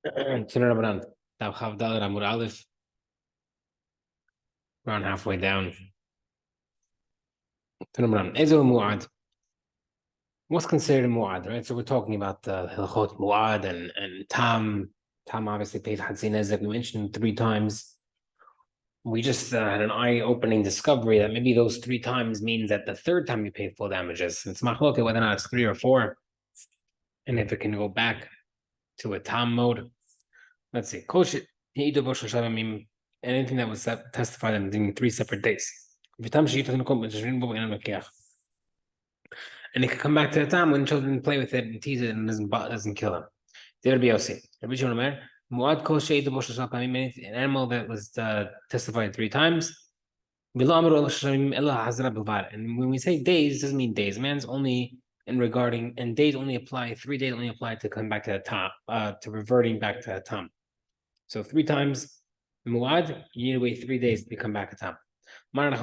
Sunan Ramadan, Tab Chavdal Amud Aleph, around halfway down. Sunan Ramadan, Ezel Mu'ad. What's considered a Mu'ad, right? So we're talking about Hilchot Mu'ad and Tam. Tam obviously pays Hatzin Ezek. We mentioned 3 times. We just had an eye-opening discovery that maybe those 3 times means that the third time you pay full damages. It's machloket whether or not it's 3 or 4, and if it can go back to a Tam mode. Let's see. Anything that was testified in 3 separate days. And it could come back to the time when children play with it and tease it and doesn't kill them. There would be OC. An animal that was testified 3 times. And when we say days, it doesn't mean days. Man's only and days only apply, 3 days only apply to come back to the top, to reverting back to the top. So 3 times muad, you need to wait 3 days to come back to top. Regarding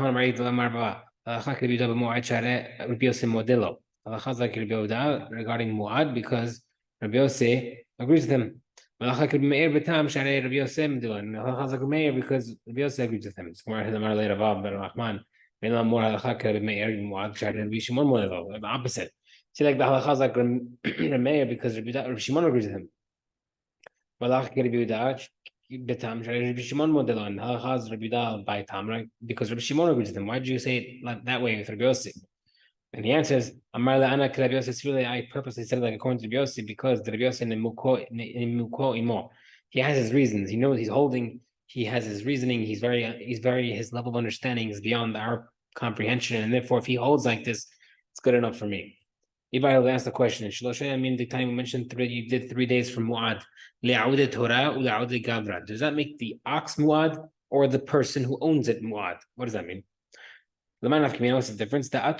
muad, because Rabbi Yossi agrees with him. Because Rabbi Yossi agrees with him. The opposite. See, like the halacha is like Meir because Rabbi Shimon agrees with him. Because Rabbi Shimon agrees with him. Why did you say it like that way with Rabbi Yossi? And the answer is, I purposely said it like according to Rabbi Yossi because the Rabbi Yossi in Muko Imo, he has his reasons. He knows he's holding. He has his reasoning. His level of understanding is beyond our comprehension, and therefore, if he holds like this, it's good enough for me. Ibai will ask the question. I mean, the time we mentioned you did 3 days from Mu'ad. Does that make the ox Mu'ad or the person who owns it Mu'ad? What does that mean? What's the difference? Let's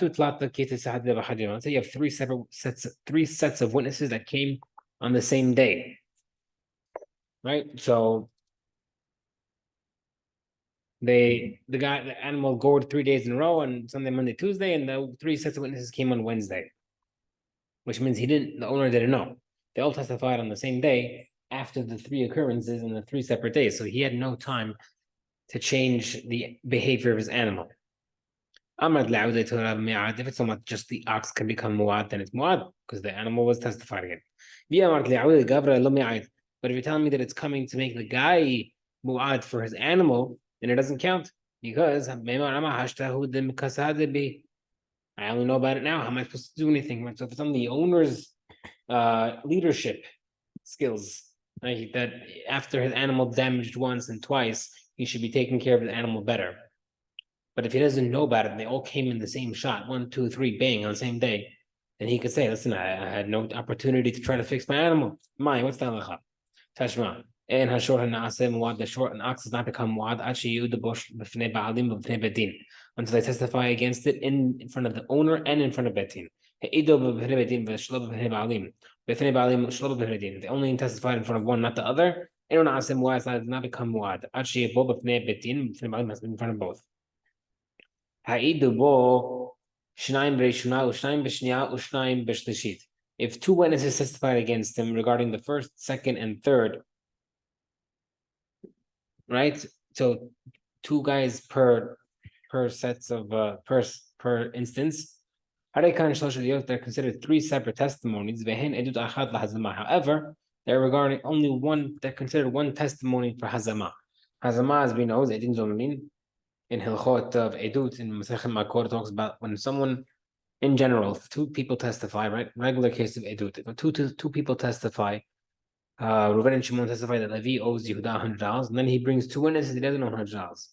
say you have 3 sets of witnesses that came on the same day. Right? So the animal gored 3 days in a row on Sunday, Monday, Tuesday, and the 3 sets of witnesses came on Wednesday. Which means the owner didn't know. They all testified on the same day after the 3 occurrences in the 3 separate days. So he had no time to change the behavior of his animal. If it's not just the ox can become muad, then it's muad because the animal was testified again. But if you're telling me that it's coming to make the guy muad for his animal, then it doesn't count because I only know about it now. How am I supposed to do anything? Right? So if it's on the owner's leadership skills, right, that after his animal damaged once and twice, he should be taking care of his animal better. But if he doesn't know about it, and they all came in the same shot, 1, 2, 3, bang, on the same day, then he could say, listen, I had no opportunity to try to fix my animal. What's the halacha? Tashma. And the short and ox does not become muad until they testify against it in front of the owner and in front of betin. They only testified in front of one, not the other. It does not become muad. In front of both. If 2 witnesses testified against him regarding the first, second, and third, right? So 2 guys per sets of per instance. They're considered 3 separate testimonies. However, they're regarding only one. They're considered one testimony for hazama. Hazama, as we know, is edin zomamin. In Hilchot of Edut in Masechet Makor talks about when someone, in general, if 2 people testify, right? Regular case of Edut. If two people testify, Reuven and Shimon testify that Levi owes Yehuda $100, and then he brings 2 witnesses, he doesn't owe $100.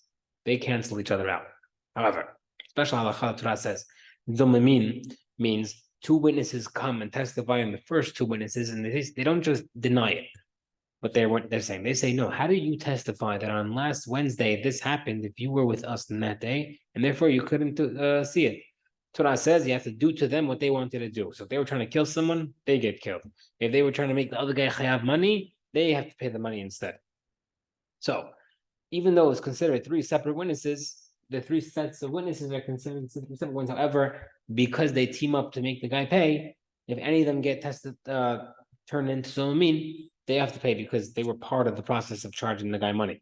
They cancel each other out. However, special halacha Torah says, Zomamin means 2 witnesses come and testify on the first 2 witnesses, and they don't just deny it. But they're saying. They say, no, how do you testify that on last Wednesday this happened if you were with us in that day, and therefore you couldn't see it? Torah says you have to do to them what they wanted to do. So if they were trying to kill someone, they get killed. If they were trying to make the other guy chayav money, they have to pay the money instead. So even though it's considered 3 separate witnesses, the 3 sets of witnesses are considered separate ones. However, because they team up to make the guy pay, if any of them get tested, turned into zomamin, they have to pay because they were part of the process of charging the guy money.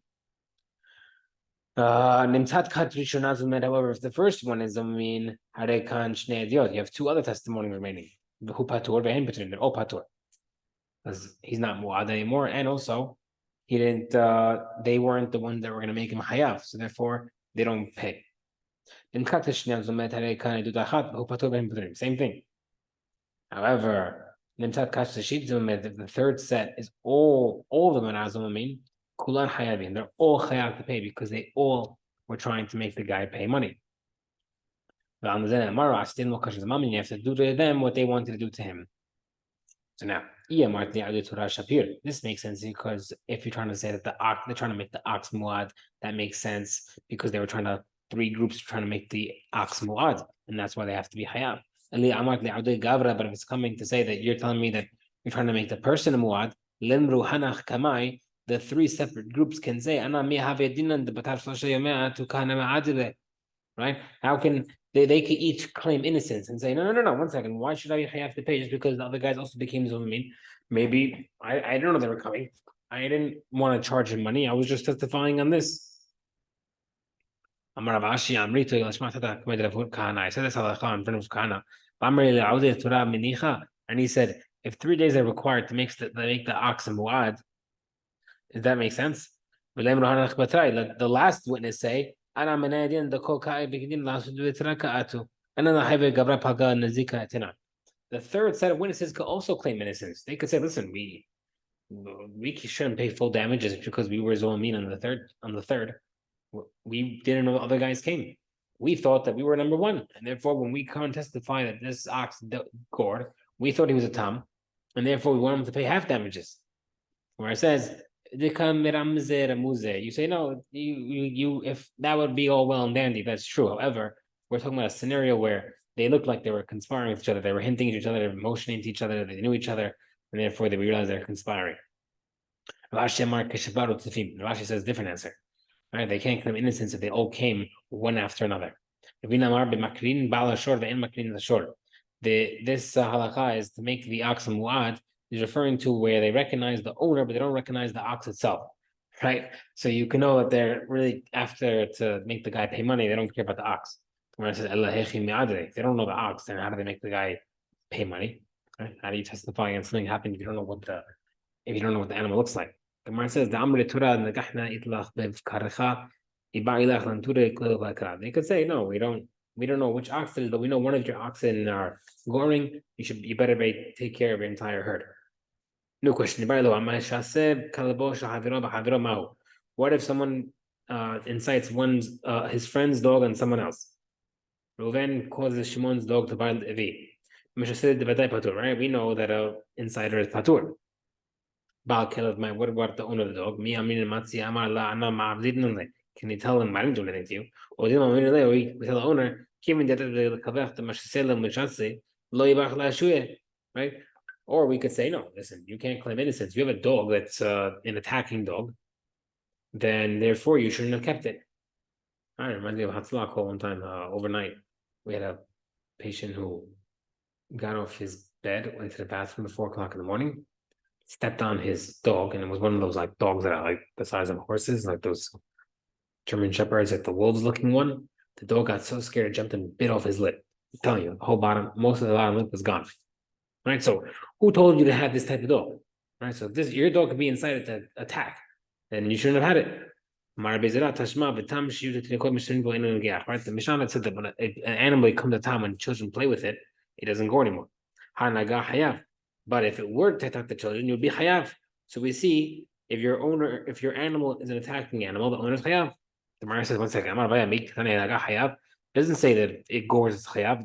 However, if the first one is you have two other testimonies remaining. They're all patur. Because he's not mu'ad anymore, and also he didn't they weren't the ones that were gonna make him hayav, so therefore they don't pay. Same thing. However, if the third set is all the manazum kulan hayavin, they're all chayav to pay because they all were trying to make the guy pay money. You have to do to them what they wanted to do to him. So now, this makes sense because if you're trying to say that they're trying to make the ox muad, that makes sense because they were three groups trying to make the ox muad, and that's why they have to be hayab. But if it's coming to say that you're telling me that you're trying to make the person a muad, limru hanach kamai, the three separate groups can say, right? How can they can each claim innocence and say, no, 1 second, why should I have to pay just because the other guys also became Zulmin? Maybe I don't know they were coming. I didn't want to charge him money. I was just testifying on this. I said this halakha in front of Kahana. And he said, if 3 days are required to make the ox a muad, does that make sense? Let the last witness say, the third set of witnesses could also claim innocence. They could say, listen, we shouldn't pay full damages because we were Zolamine on the third. We didn't know the other guys came. We thought that we were number one. And therefore, when we come and testify that this ox gored, we thought he was a Tom. And therefore, we want him to pay half damages. Where it says, you say, no, you if that would be all well and dandy, that's true. However, we're talking about a scenario where they looked like they were conspiring with each other. They were hinting at each other, they were motioning to each other, they knew each other, and therefore they realized they're conspiring. Rashi says different answer. Right? They can't claim innocence if they all came one after another. This halakha is to make the ox muad is referring to where they recognize the owner, but they don't recognize the ox itself. Right? So you can know that they're really after to make the guy pay money, they don't care about the ox. Where it says, if they don't know the ox, then how do they make the guy pay money? Right? How do you testify against something happened if you don't know what the animal looks like? The Gemara says the Amre Torah negahna itlach bevkarecha ibailach lanture. They could say no, we don't know which ox it is, but we know one of your oxen are goring. You better take care of your entire herd. New question. What if someone incites his friend's dog on someone else? Reuven causes Shimon's dog to bite Levi. Right? We know that an insider is patur. What about the owner of the dog? Can you tell him I didn't do anything to you? Or we tell the owner, right? Or we could say, no, listen, you can't claim innocence. You have a dog that's an attacking dog, then therefore you shouldn't have kept it. I remind me of Hatzlach one time overnight. We had a patient who got off his bed, went to the bathroom at 4 o'clock in the morning, stepped on his dog, and it was one of those like dogs that are like the size of horses, like those German shepherds, like the wolves looking one. The dog got so scared it jumped and bit off his lip. I'm telling you, the whole bottom, most of the bottom lip was gone. Right? So who told you to have this type of dog? Right? So if your dog could be incited to attack, then you shouldn't have had it. Right? The Mishnah said that when an animal comes to time when children play with it, it doesn't go anymore. But if it were to attack the children, you'd be hayav. So we see if your animal is an attacking animal, the owner is hayav. The Gemara says, 1 second, it doesn't say that it gores is chayav.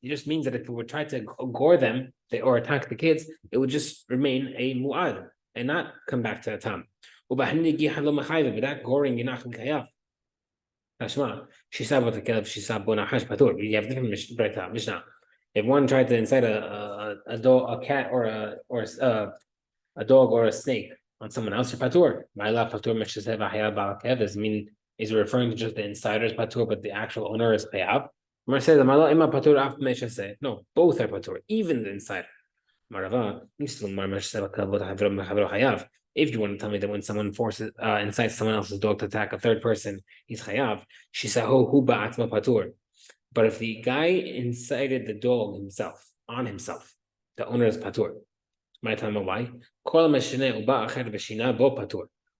It just means that if it would try to gore them or attack the kids, it would just remain a mu'ad and not come back to a tam. But that goring, you're not chayav. You have different Mishnah. If one tried to incite a dog, a cat, or a dog or a snake on someone else, patur. Does mean is referring to just the insider's patur, but the actual owner is chayav. No, both are patur, even the insider. If you want to tell me that when someone forces incites someone else's dog to attack a third person, he's chayav. But if the guy incited the dog himself on himself, the owner is patur. My time of why?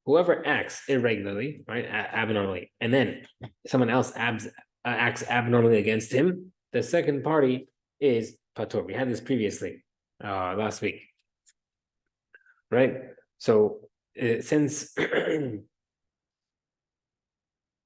Whoever acts irregularly, right, abnormally, and then someone else acts abnormally against him, the second party is patur. We had this previously last week, right? So since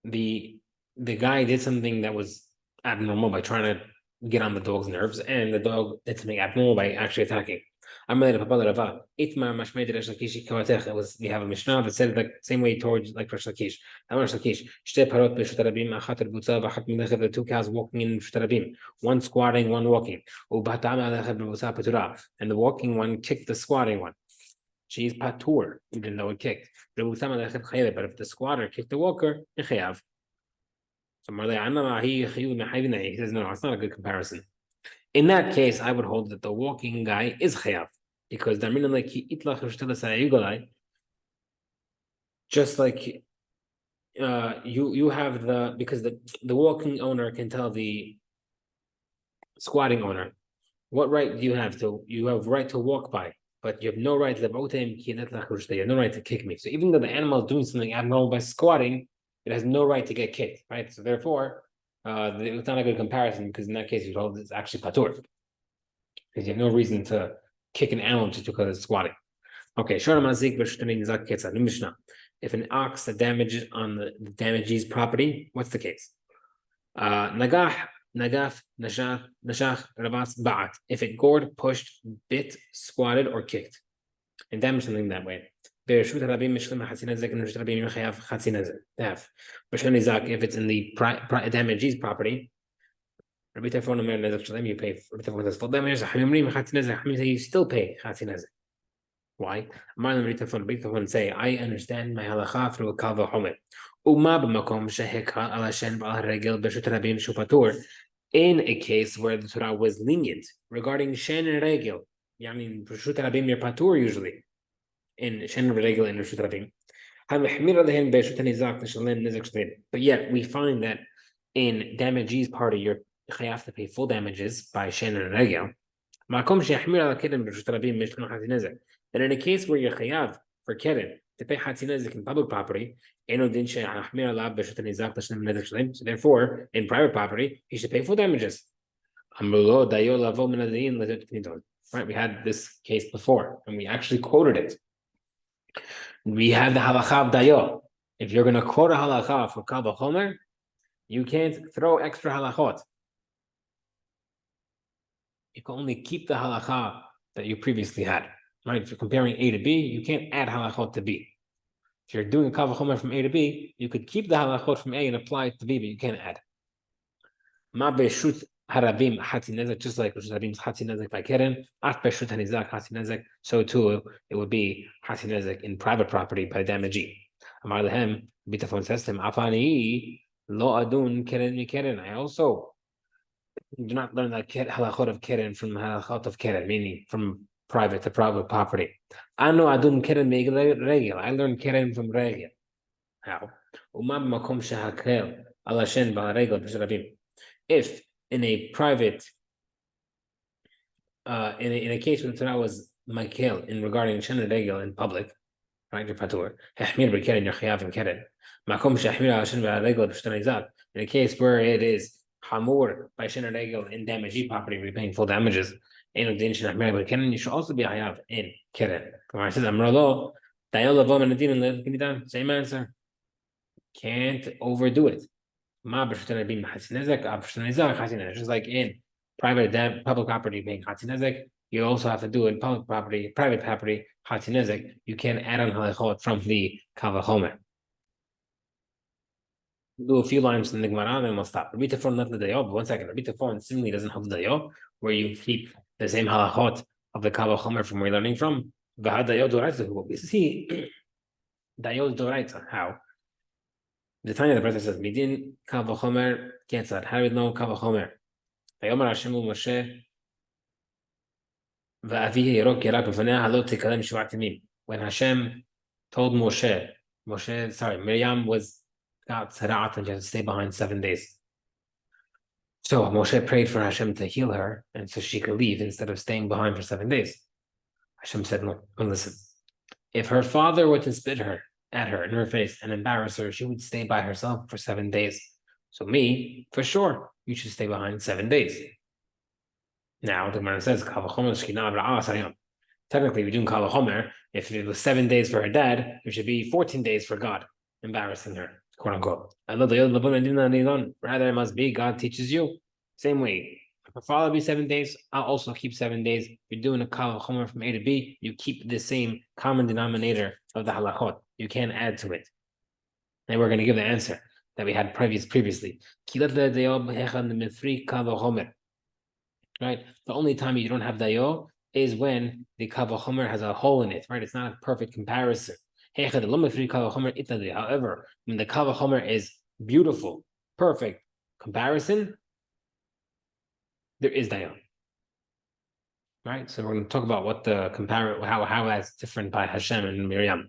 the guy did something that was abnormal by trying to get on the dog's nerves, and the dog did something abnormal by actually attacking. I'm ready to Papa Itma Mashmed Resh Lakish Kavatech. It was we have a Mishnah that said the same way towards like Resh Lakish. I'm Resh Lakish. Shte Parot Beshutarabim, Achat Butza, Vachat Medecha, the two cows walking in Shutarabim, one squatting, one walking. Ubatam Alecha Bebusa Patura. And the walking one kicked the squatting one. She's patur, even though it kicked. But if the squatter kicked the walker, he says, no, it's not a good comparison. In that case, I would hold that the walking guy is chayav, because just like you have because the walking owner can tell the squatting owner, what right do you have right to walk by, but you have no right to you have no right to kick me. So even though the animal is doing something abnormal by squatting, it has no right to get kicked, right? So therefore, it's not a good comparison, because in that case, you hold it's actually patur, because you have no reason to kick an animal just because it's squatting. Okay, if an ox that damages on the damagee's property, what's the case? Nagah, nagaf, nashach, ravas, ba'at. If it gored, pushed, bit, squatted, or kicked, and damaged something that way. If it's in the damagee's property, you pay full damage. You still pay why? Say, I understand my halacha through a kal v'chomer. In a case where the Torah was lenient regarding shen and regel, mean b'shut rabim you're patur usually in shen and regel and b'shut rabim. But yet we find that in damagee's party you're chayav to pay full damages by shen and regel. And in a case where you're chayav for keren to pay hatzinezik in public property, so therefore, in private property, he should pay full damages. Right, we had this case before, and we actually quoted it. We have the halacha of dayo. If you're going to quote a halacha for kal v'chomer, you can't throw extra halachot. You can only keep the halacha that you previously had. Right? If you're comparing A to B, you can't add halachot to B. If you're doing a kal v'chomer from A to B, you could keep the halachot from A and apply it to B, but you can't add. Ma beshut harabim hatzinezek, just like harabim's hatzinezek by keren, af beshut hanizak hatzinezek, so too it would be hatzinezek in private property by damagee. Amar lehem, bitafon says to him, afani lo adun keren mi keren. I also do not learn that halachot of keren from halachot of keren, meaning from private to private property. Anu adun keren mi regel. I learned keren from regel. How? Umab makom shehakel alashen bal regel b'sharabim. If in a private, in a case where the Torah was makel in regarding shen regel in public, right? Your patur hechmir b'keren your chayav and keren. Makom shehmir alashen bal regel b'shtanizat. In a case where it is hamur by shen regel in damagee property, we're paying full damages. You should also be hayav in keren. It says amralo same answer. Can't overdo it. Just like in public property paying hatzinezek, you also have to do in public property, private property, hatzinezek. You can't add on halachot from the kal v'chomer. Do a few lines in the Gemara, and then we'll stop. Rabbi Tefon not the dayo, but 1 second. Rabbi Tefon seemingly doesn't have the dayo, where you keep the same halachot of the kal v'chomer from where you're learning from. V'had dayo doraita. We see dayo doraita. How? The Tanya, the brother says, "Midin kal v'chomer ketzad." How do we know kal v'chomer? Vayomer Hashem Moshe. When Hashem told Miriam got tzara'at and she had to stay behind 7 days. So Moshe prayed for Hashem to heal her, and so she could leave instead of staying behind for 7 days. Hashem said, no, listen. If her father were to spit at her in her face and embarrass her, she would stay by herself for 7 days. So me, for sure, you should stay behind 7 days. Now the Gemara says, technically, we're doing Kal Chomer. If it was 7 days for her dad, it should be 14 days for God, embarrassing her, quote unquote. Rather, it must be God teaches you. Same way. If her father be 7 days, I'll also keep 7 days. If you're doing a Kal Chomer from A to B, you keep the same common denominator of the halachot. You can't add to it. And we're going to give the answer that we had previously. Right? The only time you don't have dayo is when the Kal Vachomer has a hole in it, right? It's not a perfect comparison. However, when the Kal Vachomer is beautiful, perfect comparison, there is dayo. Right? So we're going to talk about what the how that's different by Hashem and Miriam.